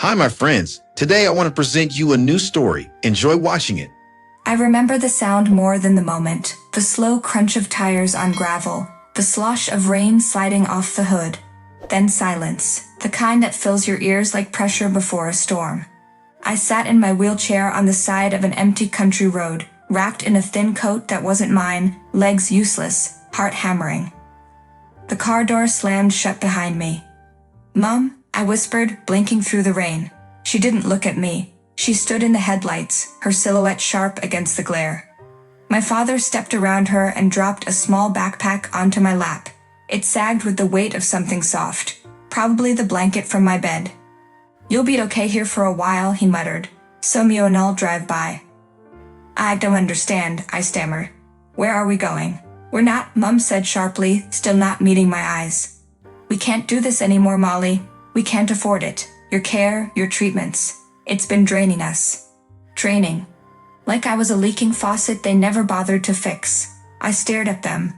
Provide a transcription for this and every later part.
Hi, my friends. Today I want to present you a new story. Enjoy watching it. I remember the sound more than the moment, the slow crunch of tires on gravel, the slosh of rain sliding off the hood. Then silence, the kind that fills your ears like pressure before a storm. I sat in my wheelchair on the side of an empty country road, wrapped in a thin coat that wasn't mine, legs useless, heart hammering. The car door slammed shut behind me. "Mom," I whispered, blinking through the rain. She didn't look at me. She stood in the headlights, her silhouette sharp against the glare. My father stepped around her and dropped a small backpack onto my lap. It sagged with the weight of something soft, probably the blanket from my bed. "You'll be okay here for a while," he muttered. "Somio and I'll drive by." "I don't understand," I stammered. "Where are we going?" "We're not," Mum said sharply, still not meeting my eyes. "We can't do this anymore, Molly. We can't afford it. Your care, your treatments. It's been draining us." Draining. Like I was a leaking faucet they never bothered to fix. I stared at them.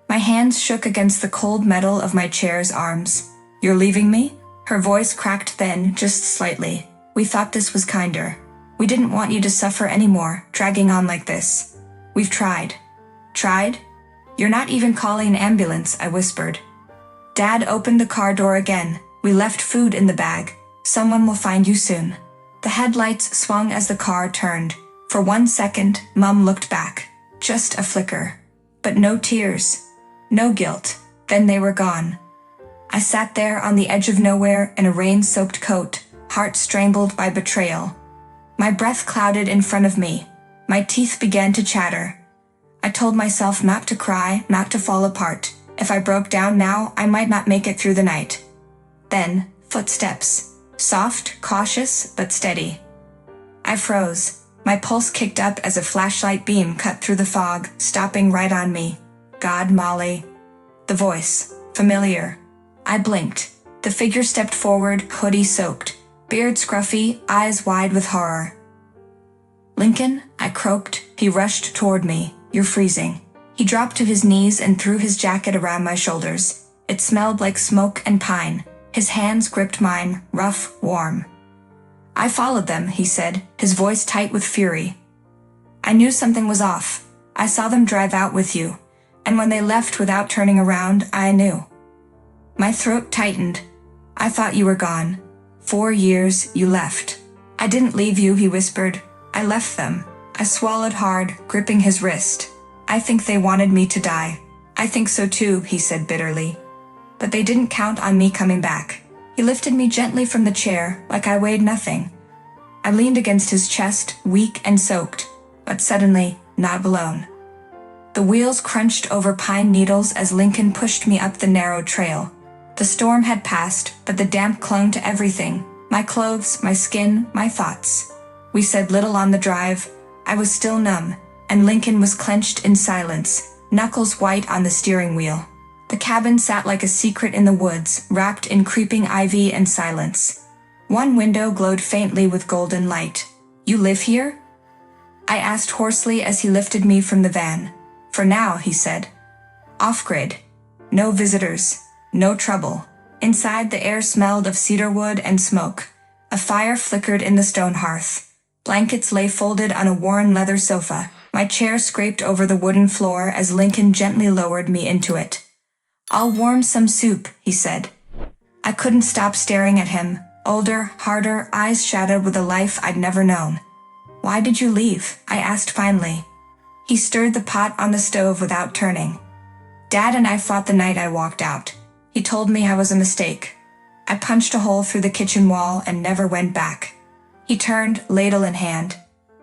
My hands shook against the cold metal of my chair's arms. "You're leaving me?" Her voice cracked then, just slightly. "We thought this was kinder. We didn't want you to suffer anymore, dragging on like this. We've tried." "Tried? You're not even calling an ambulance," I whispered. Dad opened the car door again. "We left food in the bag. Someone will find you soon." The headlights swung as the car turned. For 1 second, Mum looked back. Just a flicker. But no tears. No guilt. Then they were gone. I sat there on the edge of nowhere in a rain-soaked coat, heart strangled by betrayal. My breath clouded in front of me. My teeth began to chatter. I told myself not to cry, not to fall apart. If I broke down now, I might not make it through the night. Then, footsteps. Soft, cautious, but steady. I froze. My pulse kicked up as a flashlight beam cut through the fog, stopping right on me. "God, Molly." The voice. Familiar. I blinked. The figure stepped forward, hoodie soaked. Beard scruffy, eyes wide with horror. "Lincoln," I croaked. He rushed toward me. "You're freezing." He dropped to his knees and threw his jacket around my shoulders. It smelled like smoke and pine. His hands gripped mine, rough, warm. "I followed them," he said, his voice tight with fury. "I knew something was off. I saw them drive out with you. And when they left without turning around, I knew." My throat tightened. "I thought you were gone. 4 years, you left." "I didn't leave you," he whispered. "I left them." I swallowed hard, gripping his wrist. "I think they wanted me to die." "I think so too," he said bitterly. "But they didn't count on me coming back." He lifted me gently from the chair, like I weighed nothing. I leaned against his chest, weak and soaked, but suddenly, not alone. The wheels crunched over pine needles as Lincoln pushed me up the narrow trail. The storm had passed, but the damp clung to everything. My clothes, my skin, my thoughts. We said little on the drive. I was still numb, and Lincoln was clenched in silence, knuckles white on the steering wheel. The cabin sat like a secret in the woods, wrapped in creeping ivy and silence. One window glowed faintly with golden light. "You live here?" I asked hoarsely as he lifted me from the van. "For now," he said. "Off-grid. No visitors. No trouble." Inside, the air smelled of cedarwood and smoke. A fire flickered in the stone hearth. Blankets lay folded on a worn leather sofa. My chair scraped over the wooden floor as Lincoln gently lowered me into it. "I'll warm some soup," he said. I couldn't stop staring at him, older, harder, eyes shadowed with a life I'd never known. "Why did you leave?" I asked finally. He stirred the pot on the stove without turning. "Dad and I fought the night I walked out. He told me I was a mistake. I punched a hole through the kitchen wall and never went back." He turned, ladle in hand.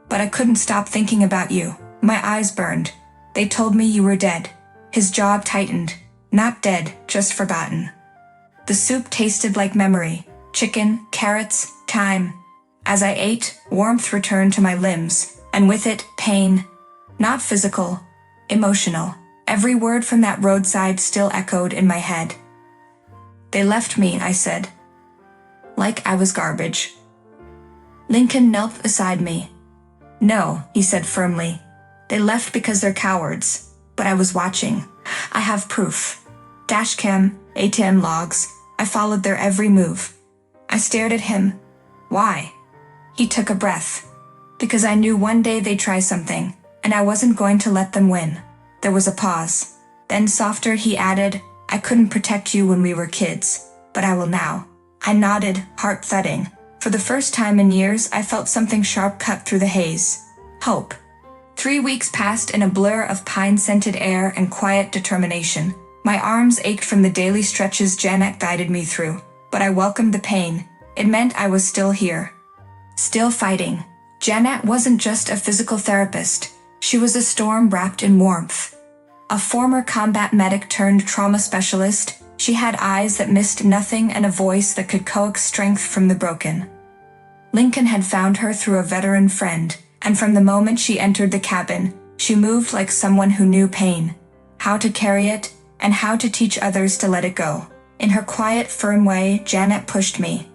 "But I couldn't stop thinking about you." My eyes burned. "They told me you were dead." His jaw tightened. "Not dead, just forgotten." The soup tasted like memory. Chicken, carrots, thyme. As I ate, warmth returned to my limbs, and with it, pain. Not physical, emotional. Every word from that roadside still echoed in my head. "They left me," I said. "Like I was garbage." Lincoln knelt beside me. "No," he said firmly. "They left because they're cowards. But I was watching. I have proof. Dashcam, ATM logs. I followed their every move." I stared at him. Why? He took a breath. Because I knew one day they'd try something, and I wasn't going to let them win. There was a pause. Then softer he added, I couldn't protect you when we were kids, but I will now. I nodded, heart thudding. For the first time in years, I felt something sharp cut through the haze. Hope. 3 weeks passed in a blur of pine-scented air and quiet determination. My arms ached from the daily stretches Janet guided me through, but I welcomed the pain. It meant I was still here. Still fighting. Janet wasn't just a physical therapist. She was a storm wrapped in warmth. A former combat medic turned trauma specialist, she had eyes that missed nothing and a voice that could coax strength from the broken. Lincoln had found her through a veteran friend, and from the moment she entered the cabin, she moved like someone who knew pain, how to carry it, and how to teach others to let it go. In her quiet, firm way, Janet pushed me.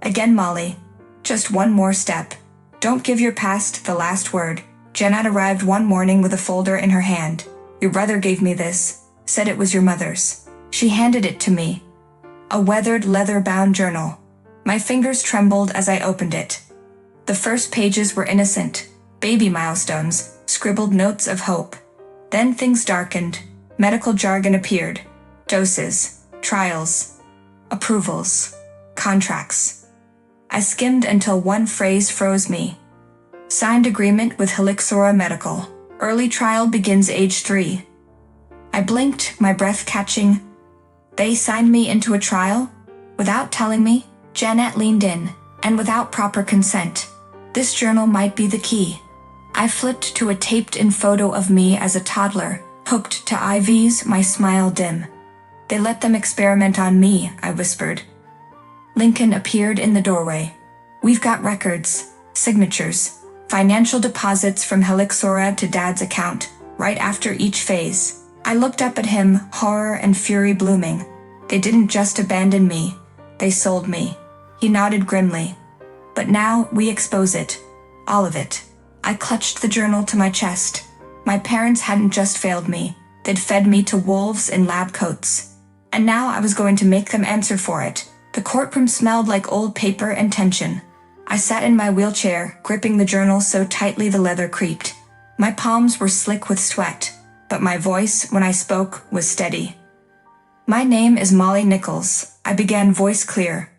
Again, Molly. Just one more step. Don't give your past the last word. Janet arrived one morning with a folder in her hand. Your brother gave me this, said it was your mother's. She handed it to me. A weathered, leather-bound journal. My fingers trembled as I opened it. The first pages were innocent, baby milestones, scribbled notes of hope. Then things darkened. Medical jargon appeared. Doses, trials, approvals, contracts. I skimmed until one phrase froze me. Signed agreement with Helixora Medical. Early trial begins age 3. I blinked, my breath catching. They signed me into a trial? Without telling me? Janet leaned in, and without proper consent. This journal might be the key. I flipped to a taped-in photo of me as a toddler, hooked to IVs, my smile dim. They let them experiment on me, I whispered. Lincoln appeared in the doorway. We've got records, signatures, financial deposits from Helixora to Dad's account, right after each phase. I looked up at him, horror and fury blooming. They didn't just abandon me, they sold me. He nodded grimly. But now we expose it. All of it. I clutched the journal to my chest. My parents hadn't just failed me, they'd fed me to wolves in lab coats. And now I was going to make them answer for it. The courtroom smelled like old paper and tension. I sat in my wheelchair, gripping the journal so tightly the leather creaked. My palms were slick with sweat, but my voice, when I spoke, was steady. My name is Molly Nichols, I began, voice clear.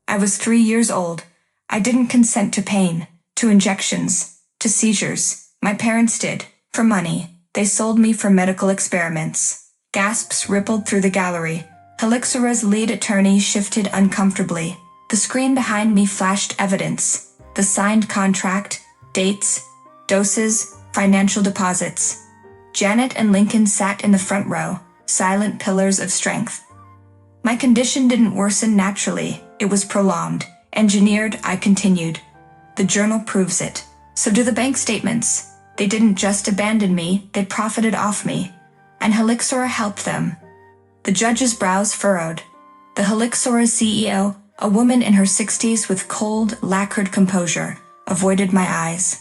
I was 3 years old. I didn't consent to pain, to injections, to seizures. My parents did, for money. They sold me for medical experiments. Gasps rippled through the gallery. Helixora's lead attorney shifted uncomfortably. The screen behind me flashed evidence. The signed contract, dates, doses, financial deposits. Janet and Lincoln sat in the front row, silent pillars of strength. My condition didn't worsen naturally, it was prolonged. Engineered, I continued. The journal proves it. So do the bank statements. They didn't just abandon me, they profited off me. And Helixora helped them. The judge's brows furrowed. The Helixora CEO, a woman in her 60s with cold, lacquered composure, avoided my eyes.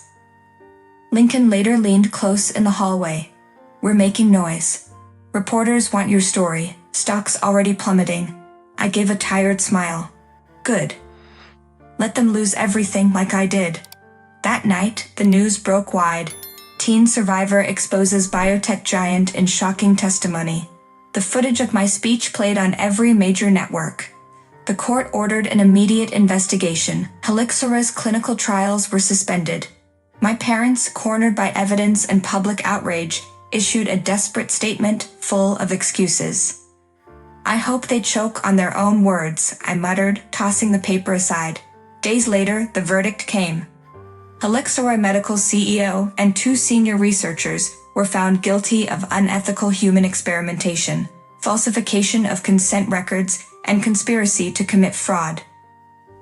Lincoln later leaned close in the hallway. We're making noise. Reporters want your story, stocks already plummeting. I gave a tired smile. Good. Let them lose everything like I did. That night, the news broke wide. Teen survivor exposes biotech giant in shocking testimony. The footage of my speech played on every major network. The court ordered an immediate investigation. Helixora's clinical trials were suspended. My parents, cornered by evidence and public outrage, issued a desperate statement full of excuses. I hope they choke on their own words, I muttered, tossing the paper aside. Days later, the verdict came. Helixora Medical CEO and 2 senior researchers were found guilty of unethical human experimentation, falsification of consent records, and conspiracy to commit fraud.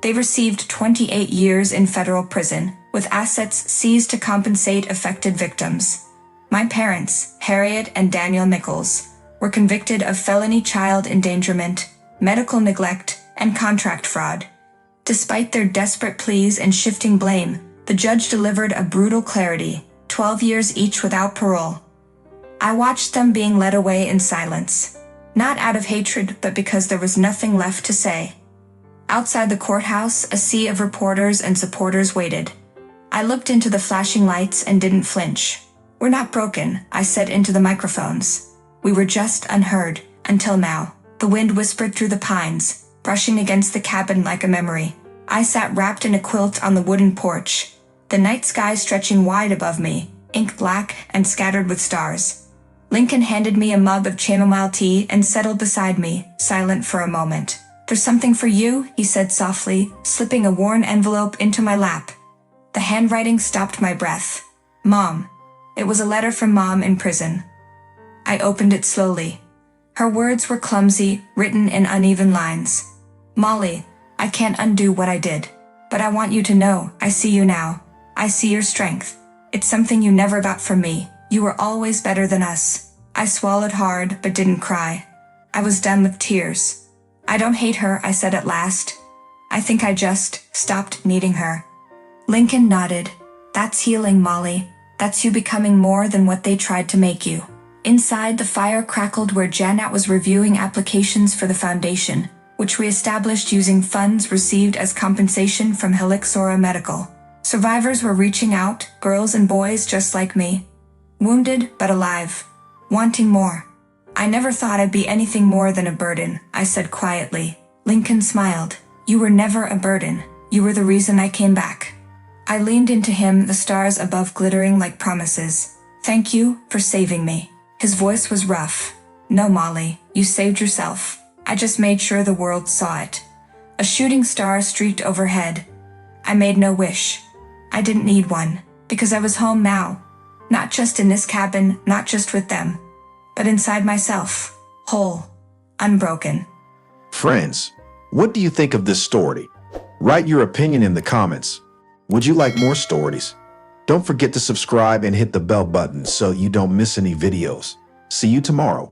They received 28 years in federal prison, with assets seized to compensate affected victims. My parents, Harriet and Daniel Nichols, were convicted of felony child endangerment, medical neglect, and contract fraud. Despite their desperate pleas and shifting blame, the judge delivered a brutal clarity, 12 years each without parole. I watched them being led away in silence, not out of hatred but because there was nothing left to say. Outside the courthouse, a sea of reporters and supporters waited. I looked into the flashing lights and didn't flinch. "We're not broken," I said into the microphones. "We were just unheard, until now." The wind whispered through the pines, brushing against the cabin like a memory. I sat wrapped in a quilt on the wooden porch, the night sky stretching wide above me, ink black and scattered with stars. Lincoln handed me a mug of chamomile tea and settled beside me, silent for a moment. "There's something for you," he said softly, slipping a worn envelope into my lap. The handwriting stopped my breath. "Mom." It was a letter from Mom in prison. I opened it slowly. Her words were clumsy, written in uneven lines. "Molly, I can't undo what I did. But I want you to know, I see you now. I see your strength. It's something you never got from me. You were always better than us." I swallowed hard, but didn't cry. I was done with tears. "I don't hate her," I said at last. "I think I just stopped needing her." Lincoln nodded. "That's healing, Molly. That's you becoming more than what they tried to make you." Inside, the fire crackled where Janet was reviewing applications for the foundation, which we established using funds received as compensation from Helixora Medical. Survivors were reaching out, girls and boys just like me. Wounded but alive. Wanting more. "I never thought I'd be anything more than a burden," I said quietly. Lincoln smiled. "You were never a burden. You were the reason I came back." I leaned into him, the stars above glittering like promises. "Thank you for saving me." His voice was rough. "No, Molly, you saved yourself. I just made sure the world saw it." A shooting star streaked overhead. I made no wish. I didn't need one, because I was home now. Not just in this cabin, not just with them, but inside myself, whole, unbroken. Friends, what do you think of this story? Write your opinion in the comments. Would you like more stories? Don't forget to subscribe and hit the bell button so you don't miss any videos. See you tomorrow.